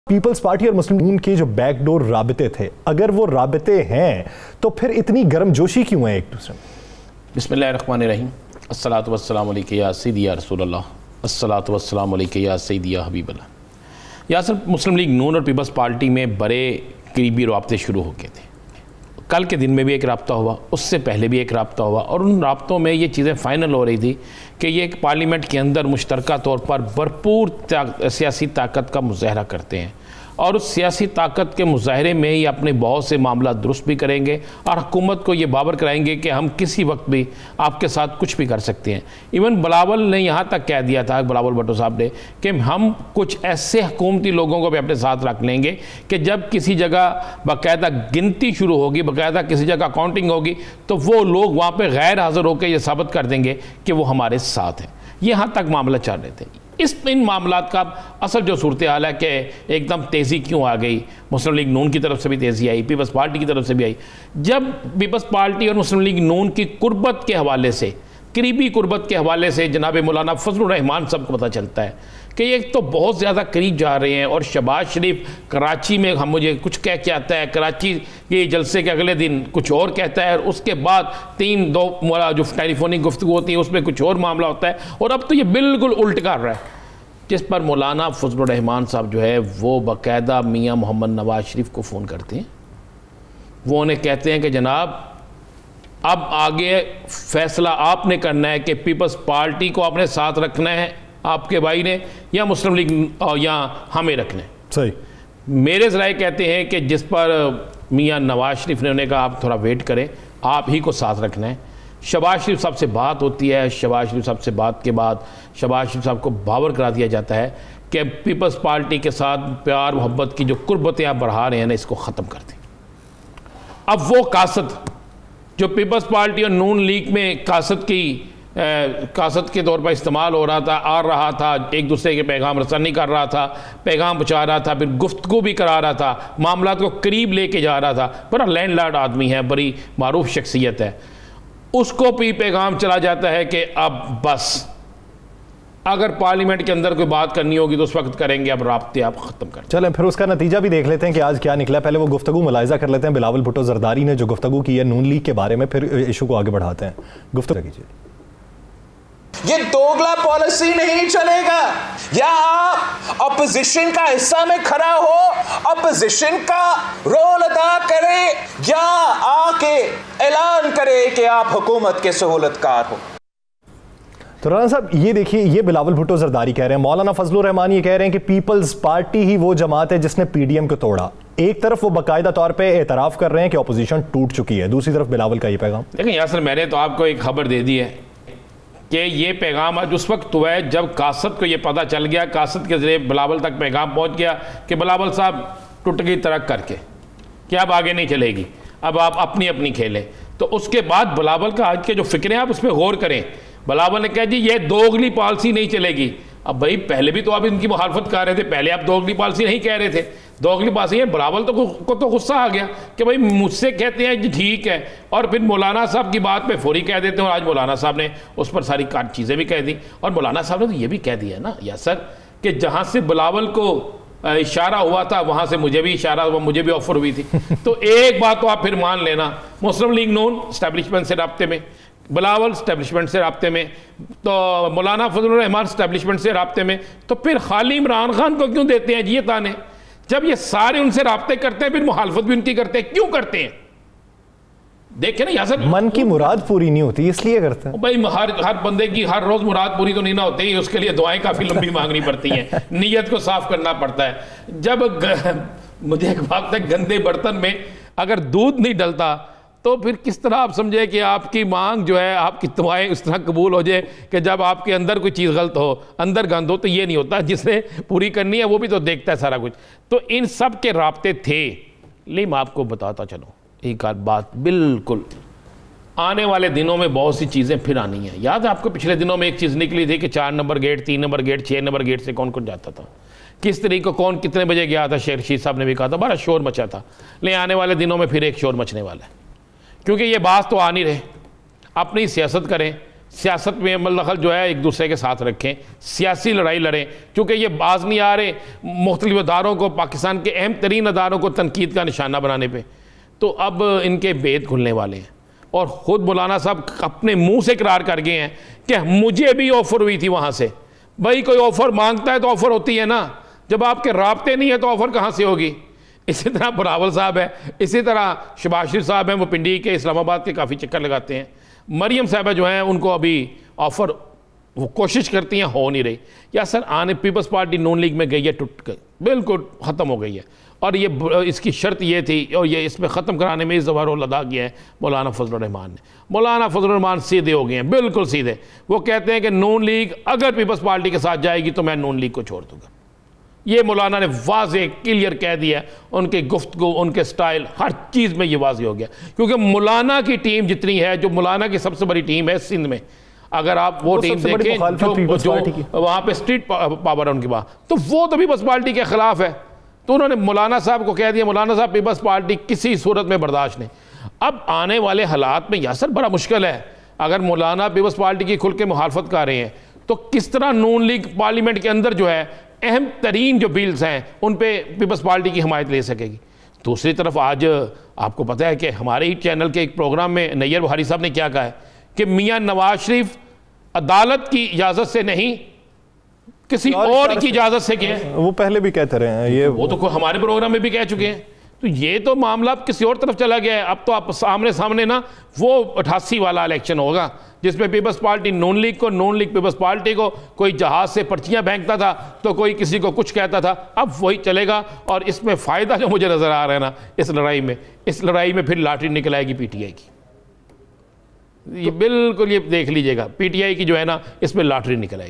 Peoples party اور مسلم league کے جو بیک ڈور رابطے تھے، اگر وہ رابطے ہیں تو پھر اتنی گرم جوشی کیوں ہے ایک دوسرے میں؟ بسم اللہ الرحمن الرحیم، الصلاۃ والسلام علیک یا سیدی یا رسول اللہ، الصلاۃ والسلام علیک یا سیدی یا حبیب اللہ۔ یا سر مسلم لیگ نون اور پیپلز پارٹی میں بڑے قریبی رابطے شروع ہو گئے تھے۔ کل کے دن میں بھی ایک رابطہ ہوا، اس سے پہلے بھی ایک رابطہ ہوا، اور ان رابطوں میں یہ چیزیں فائنل ہو رہی تھی کہ یہ ایک پارلیمنٹ کے اندر مشترکہ طور پر بھرپور سیاسی طاقت کا مظاہرہ کرتے ہیں، اور اس سیاسی طاقت کے مظاہرے میں یہ اپنے بہت سے معاملات درست بھی کریں گے اور حکومت کو یہ باور کرائیں گے کہ ہم کسی وقت بھی آپ کے ساتھ کچھ بھی کر سکتے ہیں۔ ایون بلاول نے یہاں تک کہہ دیا تھا، بلاول بھٹو صاحب نے، کہ ہم کچھ ایسے حکومتی لوگوں کو بھی اپنے ساتھ رکھ لیں گے کہ جب کسی جگہ باقاعدہ گنتی شروع ہوگی، باقاعدہ کسی جگہ کاؤنٹنگ ہوگی، تو وہ لوگ وہاں پہ غیر حاضر ہو کے یہ ثابت کر دیں گے کہ وہ ہمارے ساتھ ہیں۔ یہاں تک معاملہ چل رہے تھے۔ ان معاملات کا اصل جو صورتحال ہے کہ ایک دم تیزی کیوں آ گئی، مسلم لیگ نون کی طرف سے بھی تیزی آئی، پیپلز پارٹی کی طرف سے بھی آئی، جب پیپلز پارٹی اور مسلم لیگ نون کی قربت کے حوالے سے، قریبی قربت کے حوالے سے جناب مولانا فضل الرحمان صاحب کو پتہ چلتا ہے کہ یہ تو بہت زیادہ قریب جا رہے ہیں، اور شہباز شریف کراچی میں مجھے کچھ کہہ کے آتا ہے، کراچی کے جلسے کے اگلے دن کچھ اور کہتا ہے، اور اس کے بعد دو جو ٹیلی فونک گفتگو ہوتی ہے اس میں کچھ اور معاملہ ہوتا ہے، اور اب تو یہ بالکل الٹ کر رہا ہے، جس پر مولانا فضل الرحمان صاحب جو ہے وہ باقاعدہ میاں محمد نواز شریف کو فون کرتے ہیں۔ وہ انہیں کہتے ہیں کہ جناب اب آگے فیصلہ آپ نے کرنا ہے کہ پیپلز پارٹی کو آپ نے ساتھ رکھنا ہے آپ کے بھائی نے، یا مسلم لیگ یا ہمیں رکھنا ہے۔ صحیح۔ میرے ذرائع کہتے ہیں کہ جس پر میاں نواز شریف نے انہیں کہا آپ تھوڑا ویٹ کریں، آپ ہی کو ساتھ رکھنا ہے۔ شہباز شریف صاحب سے بات ہوتی ہے، شہباز شریف صاحب سے بات کے بعد شہباز شریف صاحب کو باور کرا دیا جاتا ہے کہ پیپلز پارٹی کے ساتھ پیار محبت کی جو قربتیں آپ بڑھا رہے ہیں نا، اس کو ختم کر دیں۔ اب وہ کاسد جو پیپلز پارٹی اور نون لیگ میں کاسد کے طور پر استعمال ہو رہا تھا، آ رہا تھا، ایک دوسرے کے پیغام رسانی کر رہا تھا، پیغام پہنچا رہا تھا، پھر گفتگو بھی کرا رہا تھا، معاملات کو قریب لے کے جا رہا تھا، بڑا لینڈ لارڈ آدمی ہے، بڑی معروف شخصیت ہے، اس کو بھی پیغام چلا جاتا ہے کہ اب بس اگر پارلیمنٹ کے اندر کوئی بات کرنی ہوگی تو اس وقت کریں گے، اب رابطے آپ ختم کر چلیں۔ پھر اس کا نتیجہ بھی دیکھ لیتے ہیں کہ آج کیا نکلا۔ پہلے وہ گفتگو ملاحظہ کر لیتے ہیں بلاول بھٹو زرداری نے جو گفتگو کی ہے نون لیگ کے بارے میں، پھر ایشو کو آگے بڑھاتے ہیں۔ گفتگو کیجیے۔ یہ دوگلا پالیسی نہیں چلے گا، یا آپ اپوزیشن کا حصہ میں کھڑا ہو، اپوزیشن کا رول ادا کرے، یا آ کے اعلان کرے کہ آپ حکومت کے سہولت کار ہو۔ تو رانا صاحب یہ دیکھیے، یہ بلاول بھٹو زرداری کہہ رہے ہیں، مولانا فضل الرحمان یہ کہہ رہے ہیں کہ پیپلز پارٹی ہی وہ جماعت ہے جس نے پی ڈی ایم کو توڑا۔ ایک طرف وہ باقاعدہ طور پہ اعتراف کر رہے ہیں کہ اپوزیشن ٹوٹ چکی ہے، دوسری طرف بلاول کا یہ پیغام۔ لیکن یاسر، میں نے تو آپ کو ایک خبر دے دی ہے کہ یہ پیغام آج اس وقت ہوا ہے جب قاصد کو یہ پتہ چل گیا، قاصد کے ذریعے بلاول تک پیغام پہنچ گیا کہ بلاول صاحب ٹوٹ گئی ترک کر کے کہ اب آگے نہیں چلے گی، اب آپ اپنی اپنی کھیلیں۔ تو اس کے بعد بلاول کا آج کے جو فکریں آپ اس پہ غور کریں، بلاول نے کہا جی یہ دوگلی پالیسی نہیں چلے گی۔ اب بھائی پہلے بھی تو آپ ان کی مخالفت کر رہے تھے، پہلے آپ دوگلی پالیسی نہیں کہہ رہے تھے، دوگلی پالیسی ہے۔ بلاول کو تو غصہ آ گیا کہ بھائی مجھ سے کہتے ہیں جی ٹھیک ہے، اور پھر مولانا صاحب کی بات پہ فوری کہہ دیتے ہیں، اور آج مولانا صاحب نے اس پر ساری چیزیں بھی کہہ دیں، اور مولانا صاحب نے تو یہ بھی کہہ دیا نا یاسر کہ جہاں سے بلاول کو اشارہ ہوا تھا وہاں سے مجھے بھی اشارہ ہوا، مجھے بھی آفر ہوئی تھی۔ تو ایک بات تو آپ پھر مان لینا، مسلم لیگ نون اسٹیبلشمنٹ سے رابطے میں، بلاول اسٹیبلشمنٹ سے رابطے میں، تو مولانا فضل الرحمان اسٹیبلشمنٹ سے رابطے میں، تو پھر خالی عمران خان کو کیوں دیتے ہیں جی یہ تانے؟ جب یہ سارے ان سے رابطے کرتے ہیں پھر مخالفت بھی ان کی کرتے ہیں، کیوں کرتے ہیں؟ دیکھیں نا یاسر، من کی مراد پوری نہیں ہوتی اس لیے کرتے ہیں۔ بھائی ہر بندے کی ہر روز مراد پوری تو نہیں نہ ہوتی، اس کے لیے دعائیں کافی لمبی مانگنی پڑتی ہیں، نیت کو صاف کرنا پڑتا ہے۔ جب مجھے ایک بات ہے، گندے برتن میں اگر دودھ نہیں ڈلتا تو پھر کس طرح آپ سمجھے کہ آپ کی مانگ جو ہے، آپ کی دعائیں اس طرح قبول ہو جائے کہ جب آپ کے اندر کوئی چیز غلط ہو، اندر گند ہو، تو یہ نہیں ہوتا۔ جس نے پوری کرنی ہے وہ بھی تو دیکھتا ہے سارا کچھ۔ تو ان سب کے رابطے تھے، لیکن میں آپ کو بتاتا چلوں ایک بات، بالکل آنے والے دنوں میں بہت سی چیزیں پھر آنی ہیں۔ یاد ہے آپ کو پچھلے دنوں میں ایک چیز نکلی تھی کہ 4 number gate, 3 number gate, 6 number gate سے کون کون جاتا تھا، کس طریقے کون کتنے بجے گیا تھا، شیر رشید صاحب نے بھی کہا تھا، بڑا شور مچا تھا۔ لیکن آنے والے دنوں میں پھر ایک شور مچنے والا ہے، کیونکہ یہ بات تو آ نہیں رہے۔ اپنی سیاست کریں، سیاست میں مدخل جو ہے ایک دوسرے کے ساتھ رکھیں, سیاسی لڑائی لڑیں, چونکہ یہ باز نہیں آ رہے مختلف اداروں کو, پاکستان کے اہم ترین اداروں کو تنقید کا نشانہ بنانے پہ. تو اب ان کے بید کھلنے والے ہیں, اور خود مولانا صاحب اپنے منہ سے اقرار کر گئے ہیں کہ مجھے بھی آفر ہوئی تھی وہاں سے. بھائی کوئی آفر مانگتا ہے تو آفر ہوتی ہے نا, جب آپ کے رابطے نہیں ہیں تو آفر کہاں سے ہوگی. اسی طرح بلاول صاحب ہے, اسی طرح شہباز شریف صاحب ہیں, وہ پنڈی کے اسلام آباد کے کافی چکر لگاتے ہیں. مریم صاحبہ جو ہیں ان کو ابھی آفر وہ کوشش کرتی ہیں, ہو نہیں رہی. یا سر آنے پیپلز پارٹی نون لیگ میں گئی ہے, ٹوٹ گئی, بالکل ختم ہو گئی ہے, اور یہ اس کی شرط یہ تھی, اور یہ اس میں ختم کرانے میں اس دفعہ رول ادا کیا ہے مولانا فضل الرحمان نے. مولانا فضل الرحمان سیدھے ہو گئے ہیں, بالکل سیدھے. وہ کہتے ہیں کہ نون لیگ اگر پیپلز پارٹی کے ساتھ جائے گی تو میں نون لیگ کو چھوڑ دوں گا. یہ مولانا نے واضح کلیئر کہہ دیا. ان کے گفتگو, ان کے سٹائل, ہر چیز میں یہ واضح ہو گیا. کیونکہ مولانا کی ٹیم جتنی ہے, جو مولانا کی سب سے بڑی ٹیم ہے سندھ میں, اگر آپ وہ ٹیم دیکھیں جو وہاں پہ اسٹریٹ پاور ہے ان کے پاس, تو وہ تو پیپلز پارٹی کے خلاف ہے. تو انہوں نے مولانا صاحب کو کہہ دیا, مولانا صاحب پیپلز پارٹی کسی صورت میں برداشت نہیں. اب آنے والے حالات میں یاسر بڑا مشکل ہے. اگر مولانا پیپلز پارٹی کی کھل کے مخالفت کر رہے ہیں تو کس طرح نون لیگ پارلیمنٹ کے اندر جو ہے اہم ترین جو بلز ہیں ان پہ پیپلز پارٹی کی حمایت لے سکے گی. دوسری طرف آج آپ کو پتہ ہے کہ ہمارے ہی چینل کے ایک پروگرام میں نیر بخاری صاحب نے کیا کہا ہے کہ میاں نواز شریف عدالت کی اجازت سے نہیں, کسی اور کی اجازت سے کیا ہے. وہ پہلے بھی کہتے رہے ہیں, یہ وہ تو ہمارے پروگرام میں بھی کہہ چکے ہیں. تو یہ تو معاملہ اب کسی اور طرف چلا گیا ہے. اب تو آپ سامنے نا وہ 88 والا الیکشن ہوگا جس میں پیپلز پارٹی نون لیگ کو, نون لیگ پیپلز پارٹی کو, کوئی جہاز سے پرچیاں پھینکتا تھا تو کوئی کسی کو کچھ کہتا تھا. اب وہی چلے گا, اور اس میں فائدہ جو مجھے نظر آ رہا ہے نا اس لڑائی میں پھر لاٹری نکل آئے گی پی ٹی آئی کی. یہ بالکل یہ دیکھ لیجئے گا, پی ٹی آئی کی جو ہے نا اس میں لاٹری نکل آئے گی.